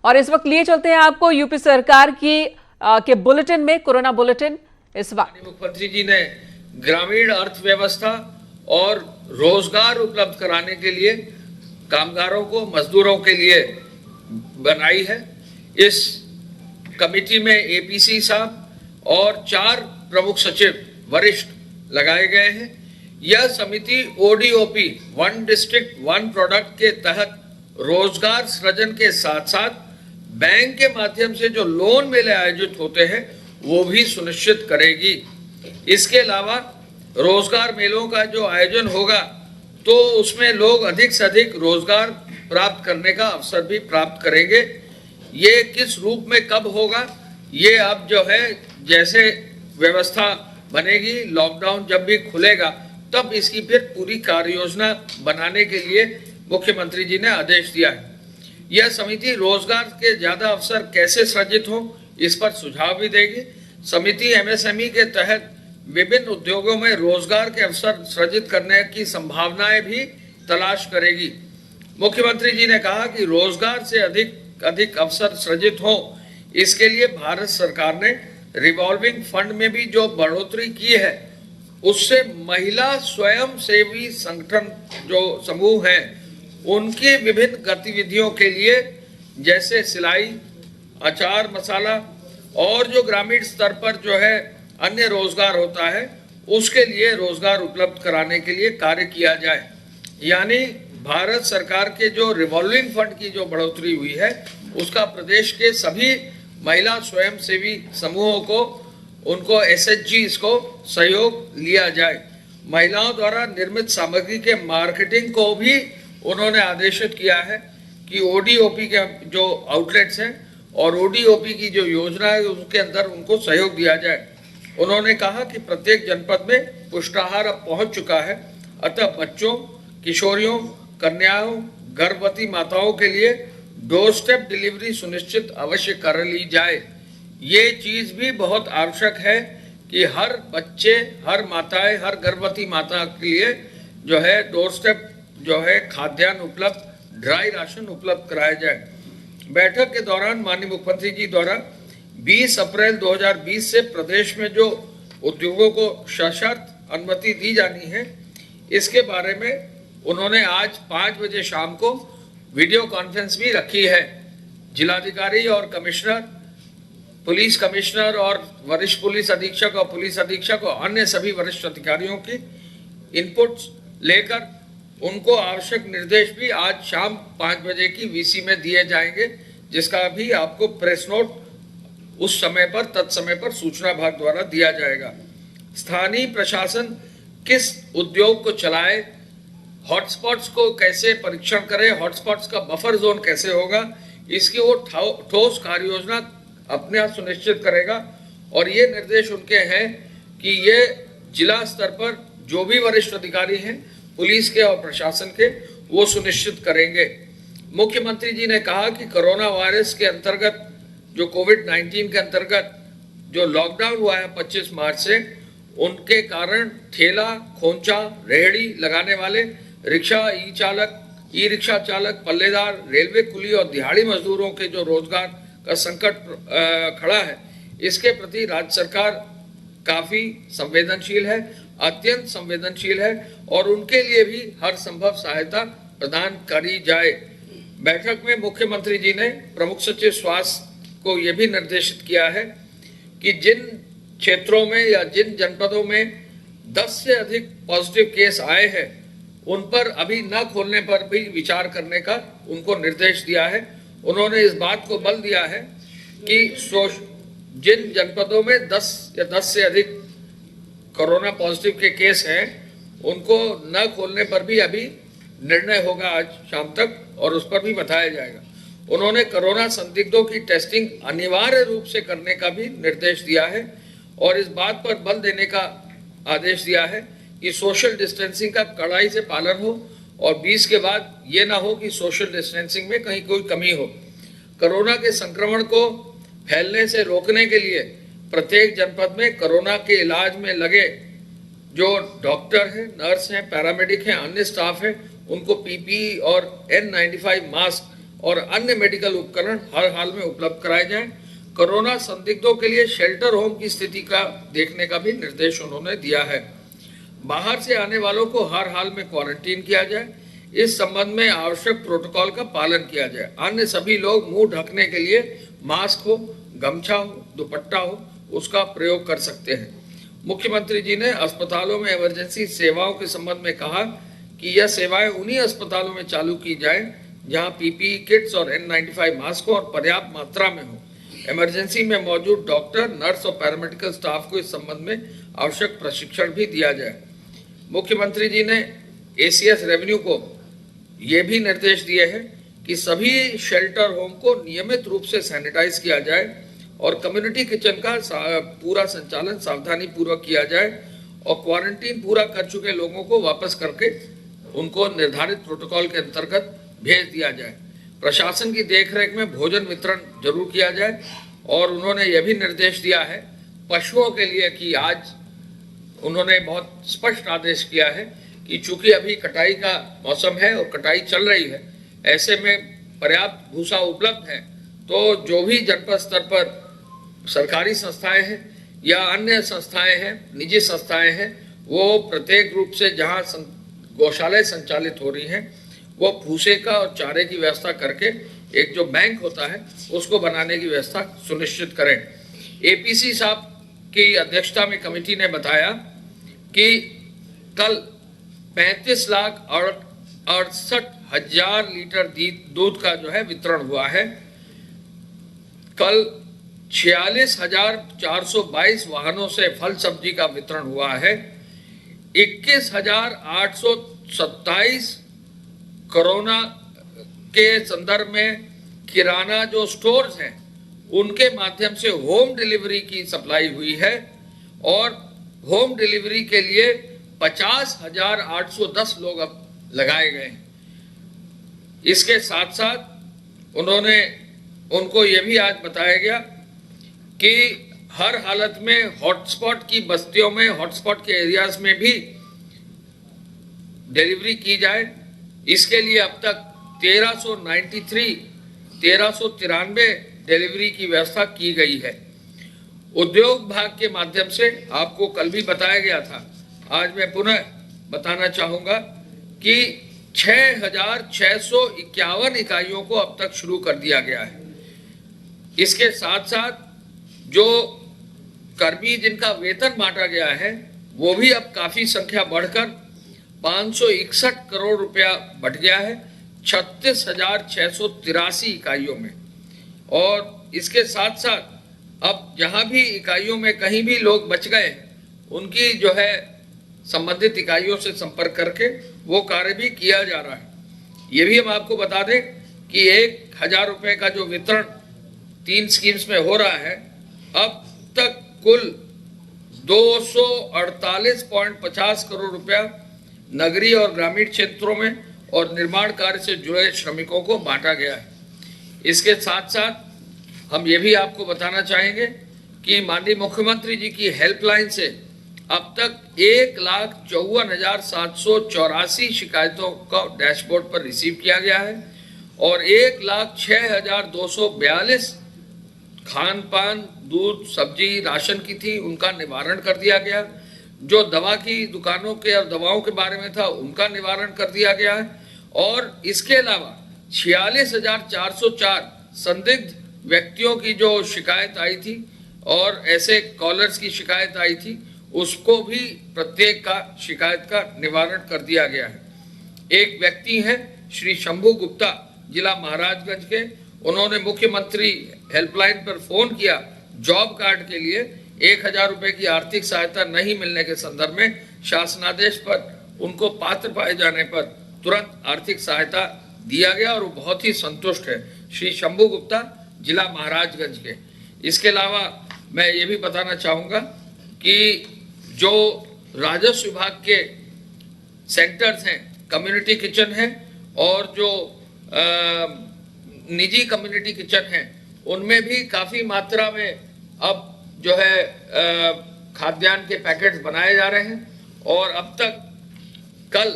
और इस वक्त लिए चलते हैं आपको यूपी सरकार की के बुलेटिन में, कोरोना बुलेटिन। इस वक्त मुख्यमंत्री जी ने ग्रामीण अर्थव्यवस्था और रोजगार उपलब्ध कराने के लिए कामगारों को, मजदूरों के लिए बनाई है। इस कमेटी में एपीसी साहब और 4 प्रमुख सचिव वरिष्ठ लगाए गए हैं। यह समिति ODOP, one district one product के तहत रोजगार सृजन के साथ साथ बैंक के माध्यम से जो लोन मेले आयोजित होते हैं वो भी सुनिश्चित करेगी। इसके अलावा रोजगार मेलों का जो आयोजन होगा तो उसमें लोग अधिक से अधिक रोजगार प्राप्त करने का अवसर भी प्राप्त करेंगे। ये किस रूप में कब होगा, ये अब जो है जैसे व्यवस्था बनेगी, लॉकडाउन जब भी खुलेगा तब इसकी फिर पूरी कार्य योजना बनाने के लिए मुख्यमंत्री जी ने आदेश दिया है। यह समिति रोजगार के ज्यादा अवसर कैसे सृजित हो इस पर सुझाव भी देगी। समिति एमएसएमई के तहत विभिन्न उद्योगों में रोजगार के अवसर सृजित करने की संभावनाएं भी तलाश करेगी। मुख्यमंत्री जी ने कहा कि रोजगार से अधिक अवसर सृजित हो, इसके लिए भारत सरकार ने रिवॉल्विंग फंड में भी जो बढ़ोतरी की है उससे महिला स्वयं सेवी संगठन जो समूह हैं उनकी विभिन्न गतिविधियों के लिए, जैसे सिलाई, अचार मसाला और जो ग्रामीण स्तर पर जो है अन्य रोजगार होता है उसके लिए रोजगार उपलब्ध कराने के लिए कार्य किया जाए। यानी भारत सरकार के जो रिवॉल्विंग फंड की जो बढ़ोतरी हुई है उसका प्रदेश के सभी महिला स्वयंसेवी समूहों को, उनको एसएचजीज को सहयोग लिया जाए। महिलाओं द्वारा निर्मित सामग्री के मार्केटिंग को भी उन्होंने आदेशित किया है कि ओडीओपी के जो आउटलेट्स हैं और ओडीओपी की जो योजना है उसके अंदर उनको सहयोग दिया जाए। उन्होंने कहा कि प्रत्येक जनपद में पुष्टाहार अब पहुंच चुका है, अतः बच्चों, किशोरियों, कन्याओं, गर्भवती माताओं के लिए डोर स्टेप डिलीवरी सुनिश्चित अवश्य कर ली जाए। ये चीज भी बहुत आवश्यक है कि हर बच्चे, हर माताएं, हर गर्भवती माता के लिए जो है डोर स्टेप जो है खाद्यान्न उपलब्ध, ड्राई राशन उपलब्ध कराया जाए। बैठक के दौरान माननीय मुख्यमंत्री जी द्वारा 20 अप्रैल 2020 से प्रदेश में जो उद्योगों को सशर्त अनुमति दी जानी है इसके बारे में उन्होंने आज 5 बजे शाम को वीडियो कॉन्फ्रेंस भी रखी है। जिलाधिकारी और कमिश्नर, पुलिस कमिश्नर और वरिष्ठ पुलिस अधीक्षक और पुलिस अधीक्षक और अन्य सभी वरिष्ठ अधिकारियों की इनपुट्स लेकर उनको आवश्यक निर्देश भी आज शाम 5 बजे की वीसी में दिए जाएंगे, जिसका भी आपको प्रेस नोट उस समय पर, तत्समय पर सूचना विभाग द्वारा दिया जाएगा। स्थानीय प्रशासन किस उद्योग को चलाए, हॉटस्पॉट्स को कैसे परीक्षण करे, हॉटस्पॉट्स का बफर जोन कैसे होगा, इसकी वो ठोस कार्य योजना अपने आप सुनिश्चित करेगा। और ये निर्देश उनके हैं कि ये जिला स्तर पर जो भी वरिष्ठ अधिकारी हैं पुलिस के और प्रशासन के, वो सुनिश्चित करेंगे। मुख्यमंत्री जी ने कहा कि कोरोना वायरस के अंतर्गत, जो कोविड-19 के अंतर्गत जो लॉकडाउन हुआ है 25 मार्च से, उनके कारण ठेला, खोंचा, रेहड़ी लगाने वाले, रिक्शा, ई रिक्शा चालक, पल्लेदार, रेलवे कुली और दिहाड़ी मजदूरों के जो रोजगार का संकट खड़ा है, इसके प्रति राज्य सरकार काफी संवेदनशील है, अत्यंत संवेदनशील है और उनके लिए भी हर संभव सहायता प्रदान करी जाए। बैठक में मुख्यमंत्री जी ने प्रमुख सचिव स्वास्थ्य को यह भी निर्देशित किया है कि जिन क्षेत्रों में या जिन जनपदों में 10 से अधिक पॉजिटिव केस आए हैं उन पर अभी न खोलने पर भी विचार करने का उनको निर्देश दिया है। उन्होंने इस बात को बल दिया है कि जिन जनपदों में 10 या 10 से अधिक कोरोना पॉजिटिव के केस हैं उनको न खोलने पर भी अभी निर्णय होगा आज शाम तक और उस पर भी बताया जाएगा। उन्होंने कोरोना संदिग्धों की टेस्टिंग अनिवार्य रूप से करने का भी निर्देश दिया है और इस बात पर बल देने का आदेश दिया है कि सोशल डिस्टेंसिंग का कड़ाई से पालन हो और 20 के बाद ये ना हो कि सोशल डिस्टेंसिंग में कहीं कोई कमी हो। कोरोना के संक्रमण को फैलने से रोकने के लिए प्रत्येक जनपद में कोरोना के इलाज में लगे जो डॉक्टर हैं, नर्स हैं, पैरामेडिक हैं, अन्य स्टाफ हैं, उनको पीपीई और N95 मास्क और अन्य मेडिकल उपकरण हर हाल में उपलब्ध कराए जाएं। कोरोना संदिग्धों के लिए शेल्टर होम की स्थिति का देखने का भी निर्देश उन्होंने दिया है। बाहर से आने वालों को हर हाल में क्वारंटीन किया जाए। इस संबंध में आवश्यक प्रोटोकॉल का पालन किया जाए। अन्य सभी लोग मुंह ढकने के लिए मास्क हो, गमछा हो, दुपट्टा हो, उसका प्रयोग कर सकते हैं। मुख्यमंत्री जी ने अस्पतालों में इमरजेंसी सेवाओं के संबंध में कहा कि यह सेवाएं उन्हीं अस्पतालों में चालू की जाए जहां पीपीई किट्स और N95 मास्क और पर्याप्त मात्रा में हो। इमरजेंसी में मौजूद डॉक्टर, नर्स और पैरामेडिकल स्टाफ को इस संबंध में आवश्यक प्रशिक्षण भी दिया जाए। मुख्यमंत्री जी ने ACS रेवेन्यू को ये भी निर्देश दिए हैं कि सभी शेल्टर होम को नियमित रूप से सैनिटाइज किया जाए और कम्युनिटी किचन का पूरा संचालन सावधानी पूर्वक किया जाए और क्वारंटीन पूरा कर चुके लोगों को वापस करके उनको निर्धारित प्रोटोकॉल के अंतर्गत भेज दिया जाए। प्रशासन की देखरेख में भोजन वितरण जरूर किया जाए और उन्होंने यह भी निर्देश दिया है पशुओं के लिए कि आज उन्होंने बहुत स्पष्ट आदेश किया है कि चूंकि अभी कटाई का मौसम है और कटाई चल रही है, ऐसे में पर्याप्त भूसा उपलब्ध है, तो जो भी जनपद स्तर पर सरकारी संस्थाएं हैं या अन्य संस्थाएं हैं, निजी संस्थाएं हैं, वो प्रत्येक रूप से जहां गौशालाएं संचालित हो रही हैं, वो भूसे का और चारे की व्यवस्था करके एक जो बैंक होता है उसको बनाने की व्यवस्था सुनिश्चित करें। APC साहब की अध्यक्षता में कमेटी ने बताया कि कल 35,68,000 लीटर दूध का जो है वितरण हुआ है। कल 46,422 वाहनों से फल सब्जी का वितरण हुआ है। 21,827 कोरोना के संदर्भ में किराना जो स्टोर्स हैं उनके माध्यम से होम डिलीवरी की सप्लाई हुई है और होम डिलीवरी के लिए 50,810 लोग अब लगाए गए हैं। इसके साथ साथ उनको ये भी आज बताया गया कि हर हालत में हॉटस्पॉट की बस्तियों में, हॉटस्पॉट के एरियाज में भी डिलीवरी की जाए। इसके लिए अब तक 1393 डिलीवरी की व्यवस्था की गई है। उद्योग विभाग के माध्यम से आपको कल भी बताया गया था, आज मैं पुनः बताना चाहूंगा कि 6,651 इकाइयों को अब तक शुरू कर दिया गया है। इसके साथ साथ जो कर्मी जिनका वेतन बांटा गया है वो भी अब काफी संख्या बढ़कर 561 करोड़ रुपया बढ़ गया है 36,683 इकाइयों में। और इसके साथ साथ अब जहां भी इकाइयों में कहीं भी लोग बच गए उनकी जो है संबंधित इकाइयों से संपर्क करके वो कार्य भी किया जा रहा है। ये भी हम आपको बता दें कि 1,000 रुपए का जो वितरण 3 स्कीम्स में हो रहा है, अब तक कुल 248.50 करोड़ रुपया नगरीय और ग्रामीण क्षेत्रों में और निर्माण कार्य से जुड़े श्रमिकों को बांटा गया है। इसके साथ साथ हम ये भी आपको बताना चाहेंगे कि माननीय मुख्यमंत्री जी की हेल्पलाइन से अब तक 1,54,784 शिकायतों का डैशबोर्ड पर रिसीव किया गया है और 1,06,242 खान पान, दूध, सब्जी, राशन की थी, उनका निवारण कर दिया गया। जो दवा की दुकानों के और दवाओं के बारे में था उनका निवारण कर दिया गया है और इसके अलावा 46,404 संदिग्ध व्यक्तियों की जो शिकायत आई थी और ऐसे कॉलर्स की शिकायत आई थी उसको भी प्रत्येक का शिकायत का निवारण कर दिया गया है। एक व्यक्ति हैं श्री शंभू गुप्ता, जिला महाराजगंज के, उन्होंने मुख्यमंत्री हेल्पलाइन पर फोन किया जॉब कार्ड के लिए। 1,000 रुपए की आर्थिक सहायता नहीं मिलने के संदर्भ में शासनादेश पर उनको पात्र पाए जाने पर तुरंत आर्थिक सहायता दिया गया और वो बहुत ही संतुष्ट है। श्री शंभू गुप्ता, जिला महाराजगंज के। इसके अलावा मैं ये भी बताना चाहूँगा कि जो राजस्व विभाग के सेंटर्स हैं, कम्युनिटी किचन है और जो निजी कम्युनिटी किचन है, उनमें भी काफ़ी मात्रा में अब जो है खाद्यान्न के पैकेट्स बनाए जा रहे हैं और अब तक कल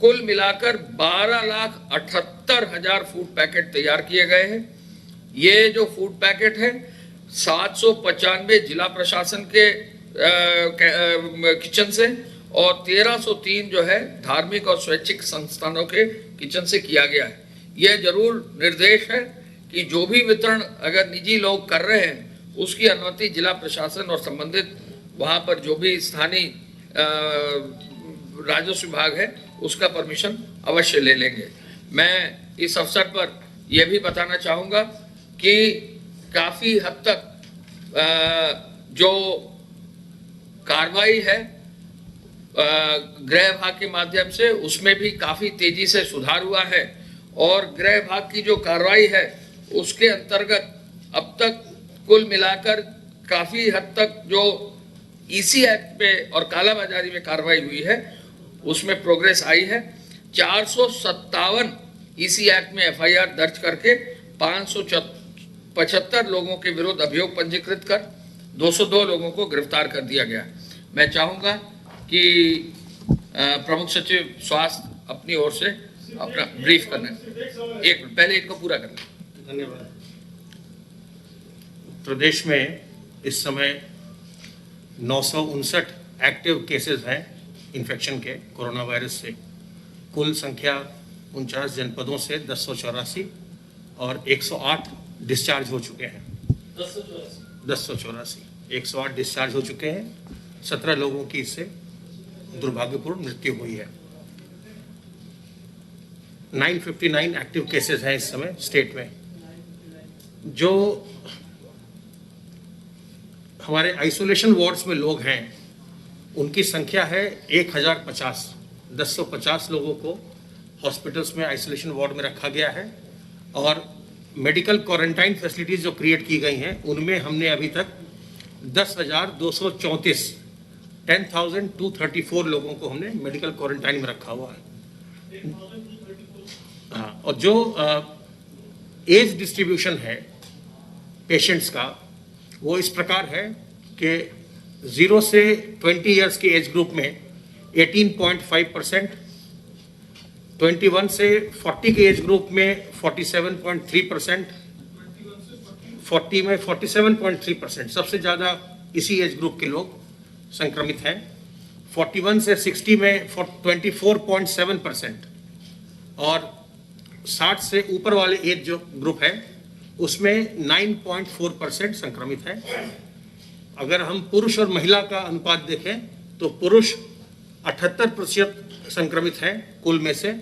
कुल मिलाकर 12,78,000 फूड पैकेट तैयार किए गए हैं। ये जो फूड पैकेट है 795 जिला प्रशासन के किचन से और 1303 जो है धार्मिक और स्वैच्छिक संस्थानों के किचन से किया गया है। यह जरूर निर्देश है कि जो भी वितरण अगर निजी लोग कर रहे हैं उसकी अनुमति जिला प्रशासन और संबंधित वहाँ पर जो भी स्थानीय राजस्व विभाग है उसका परमिशन अवश्य ले लेंगे। मैं इस अवसर पर यह भी बताना चाहूँगा कि काफ़ी हद तक जो कार्रवाई है गृह विभाग के माध्यम से उसमें भी काफ़ी तेजी से सुधार हुआ है और गृह विभाग की जो कार्रवाई है उसके अंतर्गत अब तक कुल मिलाकर काफ़ी हद तक जो ईसी एक्ट पे और कालाबाजारी में कार्रवाई हुई है उसमें प्रोग्रेस आई है। 457 ईसी एक्ट में एफआईआर दर्ज करके 575 लोगों के विरुद्ध अभियोग पंजीकृत कर 202 लोगों को गिरफ्तार कर दिया गया। मैं चाहूँगा कि प्रमुख सचिव स्वास्थ्य अपनी ओर से अपना ब्रीफ करना है। एक मिनट पहले इनको पूरा कर लें। धन्यवाद। प्रदेश में इस समय 959 एक्टिव केसेस हैं इन्फेक्शन के कोरोना वायरस से। कुल संख्या 49 जनपदों से 1084 और 108 डिस्चार्ज हो चुके हैं। 1084 108 डिस्चार्ज हो चुके हैं। 17 लोगों की इससे दुर्भाग्यपूर्ण मृत्यु हुई है। 959 एक्टिव केसेस हैं इस समय स्टेट में। जो हमारे आइसोलेशन वार्ड्स में लोग हैं उनकी संख्या है 1050। 1050 लोगों को हॉस्पिटल्स में आइसोलेशन वार्ड में रखा गया है और मेडिकल क्वारंटाइन फैसिलिटीज जो क्रिएट की गई हैं उनमें हमने अभी तक 10,234 लोगों को हमने मेडिकल क्वारंटाइन में रखा हुआ है। हाँ, और जो एज डिस्ट्रीब्यूशन है पेशेंट्स का वो इस प्रकार है कि 0 से 20 इयर्स के एज ग्रुप में 18.5%, 21 से 40 के एज ग्रुप में 47.3%, 40 में 47.3%, सबसे ज़्यादा इसी एज ग्रुप के लोग संक्रमित हैं। 41 से 60 में 24.7% और 60 से ऊपर वाले एज जो ग्रुप है उसमें 9.4% संक्रमित है। अगर हम पुरुष और महिला का अनुपात देखें तो पुरुष 78% संक्रमित हैं कुल में से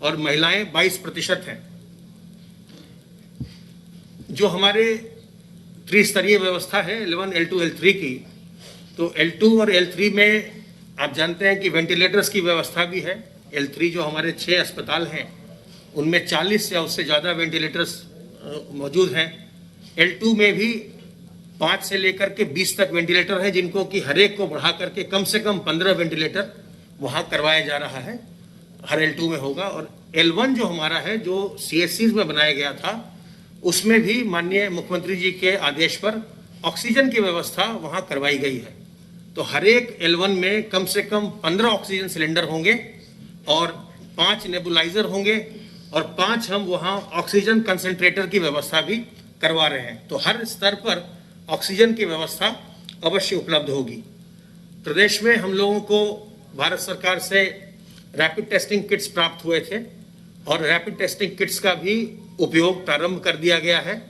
और महिलाएं 22% हैं। जो हमारे त्रिस्तरीय व्यवस्था है L1, L2, L3 की, तो L2 और L3 में आप जानते हैं कि वेंटिलेटर्स की व्यवस्था भी है। L3 जो हमारे 6 अस्पताल हैं उनमें 40 या उससे ज़्यादा वेंटिलेटर्स मौजूद हैं। L2 में भी 5 से लेकर के 20 तक वेंटिलेटर हैं जिनको कि हर एक को बढ़ा करके कम से कम 15 वेंटिलेटर वहाँ करवाया जा रहा है, हर L2 में होगा। और L1 जो हमारा है जो CSCs में बनाया गया था उसमें भी माननीय मुख्यमंत्री जी के आदेश पर ऑक्सीजन की व्यवस्था वहाँ करवाई गई है। तो हर एक L1 में कम से कम 15 ऑक्सीजन सिलेंडर होंगे और 5 नेबुलाइजर होंगे और 5 हम वहाँ ऑक्सीजन कंसंट्रेटर की व्यवस्था भी करवा रहे हैं। तो हर स्तर पर ऑक्सीजन की व्यवस्था अवश्य उपलब्ध होगी। प्रदेश में हम लोगों को भारत सरकार से रैपिड टेस्टिंग किट्स प्राप्त हुए थे और रैपिड टेस्टिंग किट्स का भी उपयोग प्रारंभ कर दिया गया है।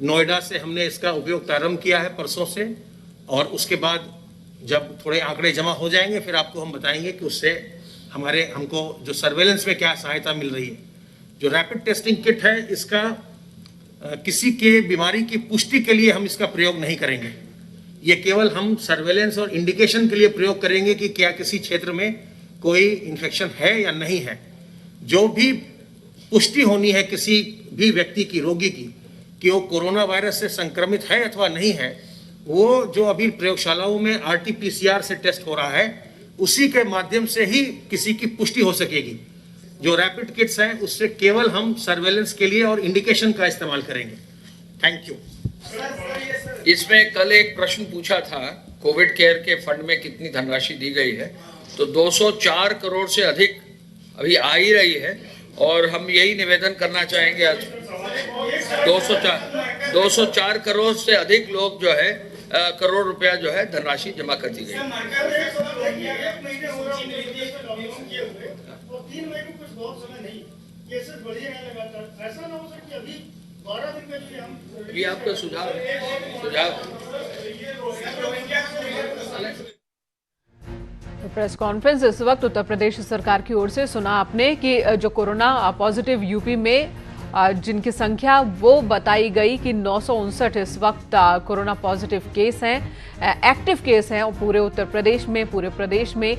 नोएडा से हमने इसका उपयोग प्रारंभ किया है परसों से, और उसके बाद जब थोड़े आंकड़े जमा हो जाएंगे फिर आपको हम बताएंगे कि उससे हमको जो सर्वेलेंस में क्या सहायता मिल रही है। जो रैपिड टेस्टिंग किट है इसका किसी के बीमारी की पुष्टि के लिए हम इसका प्रयोग नहीं करेंगे। ये केवल हम सर्वेलेंस और इंडिकेशन के लिए प्रयोग करेंगे कि क्या किसी क्षेत्र में कोई इन्फेक्शन है या नहीं है। जो भी पुष्टि होनी है किसी भी व्यक्ति की, रोगी की, कि वो कोरोना वायरस से संक्रमित है अथवा नहीं है, वो जो अभी प्रयोगशालाओं में RT-PCR से टेस्ट हो रहा है उसी के माध्यम से ही किसी की पुष्टि हो सकेगी। जो रैपिड किट्स हैं उससे केवल हम सर्वेलेंस के लिए और इंडिकेशन का इस्तेमाल करेंगे। Thank you. इसमें कल एक प्रश्न पूछा था, कोविड केयर के फंड में कितनी धनराशि दी गई है, तो 204 करोड़ से अधिक अभी आ ही रही है और हम यही निवेदन करना चाहेंगे। 204 करोड़ से अधिक लोग जो है करोड़ रुपया जो है धनराशि जमा कर दी गई। अभी आपका सुझाव प्रेस कॉन्फ्रेंस इस वक्त उत्तर प्रदेश सरकार की ओर से सुना आपने कि जो कोरोना पॉजिटिव यूपी में जिनकी संख्या वो बताई गई कि 959 इस वक्त कोरोना पॉजिटिव केस हैं, एक्टिव केस हैं और पूरे उत्तर प्रदेश में, पूरे प्रदेश में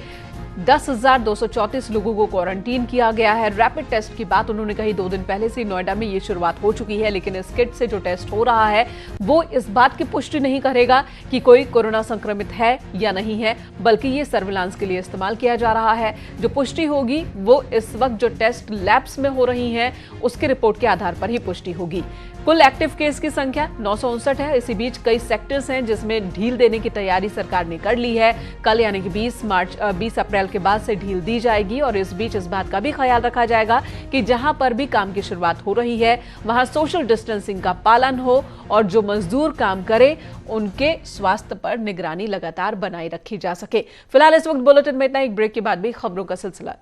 10,234 लोगों को क्वारंटीन किया गया है। रैपिड टेस्ट की बात उन्होंने कही, 2 दिन पहले से नोएडा में ये शुरुआत हो चुकी है, लेकिन इस किट से जो टेस्ट हो रहा है वो इस बात की पुष्टि नहीं करेगा कि कोई कोरोना संक्रमित है या नहीं है, बल्कि ये सर्विलांस के लिए इस्तेमाल किया जा रहा है। जो पुष्टि होगी वो इस वक्त जो टेस्ट लैब्स में हो रही हैं उसके रिपोर्ट के आधार पर ही पुष्टि होगी। कुल एक्टिव केस की संख्या 959 है। इसी बीच कई सेक्टर्स हैं जिसमें ढील देने की तैयारी सरकार ने कर ली है। कल यानी कि 20 अप्रैल के बाद से ढील दी जाएगी और इस बीच इस बात का भी ख्याल रखा जाएगा कि जहां पर भी काम की शुरुआत हो रही है वहां सोशल डिस्टेंसिंग का पालन हो और जो मजदूर काम करे उनके स्वास्थ्य पर निगरानी लगातार बनाए रखी जा सके। फिलहाल इस वक्त बुलेटिन में इतना, एक ब्रेक के बाद भी खबरों का सिलसिला